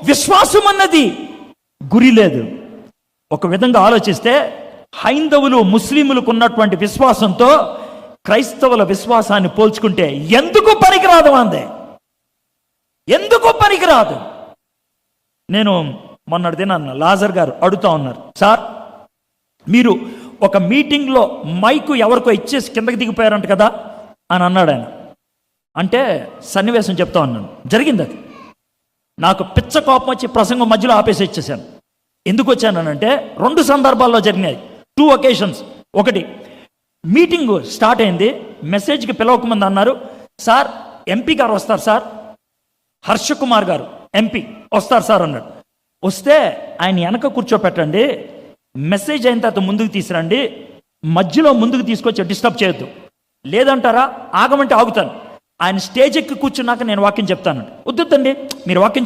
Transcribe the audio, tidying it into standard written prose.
విశ్వాసం అన్నది గురి లేదు. ఒక విధంగా ఆలోచిస్తే హైందవులు ముస్లింలకు ఉన్నటువంటి విశ్వాసంతో క్రైస్తవుల విశ్వాసాన్ని పోల్చుకుంటే ఎందుకు పనికిరాదు అందే, ఎందుకు పనికిరాదు. నేను మొన్నటి దినాన్న లాజర్ గారు అడుగుతా ఉన్నారు, సార్ మీరు ఒక మీటింగ్లో మైకు ఎవరికో ఇచ్చేసి కిందకి దిగిపోయారంట కదా అని అన్నాడు ఆయన. అంటే సన్నివేశం చెప్తా ఉన్నాను, జరిగింది అది. నాకు పిచ్చ కోపం వచ్చి ప్రసంగం మధ్యలో ఆపేసి ఇచ్చేసాను. ఎందుకు వచ్చానంటే 2 సందర్భాల్లో జరిగినాయి, 2 occasions. ఒకటి, మీటింగ్ స్టార్ట్ అయింది, మెసేజ్కి పిలవకముందు అన్నారు, సార్ ఎంపీ గారు వస్తారు సార్, హర్ష కుమార్ గారు ఎంపీ వస్తారు సార్ అన్నాడు. వస్తే ఆయన వెనక కూర్చోపెట్టండి, మెసేజ్ అయిన తర్వాత ముందుకు తీసుకురండి, మధ్యలో ముందుకు తీసుకొచ్చి డిస్టర్బ్ చేయొద్దు, లేదంటారా ఆగమంటే ఆగుతాను. ఆయన స్టేజ్ ఎక్కి కూర్చున్నాక నేను వాక్యం చెప్తాను. వద్దండి మీరు వాక్యం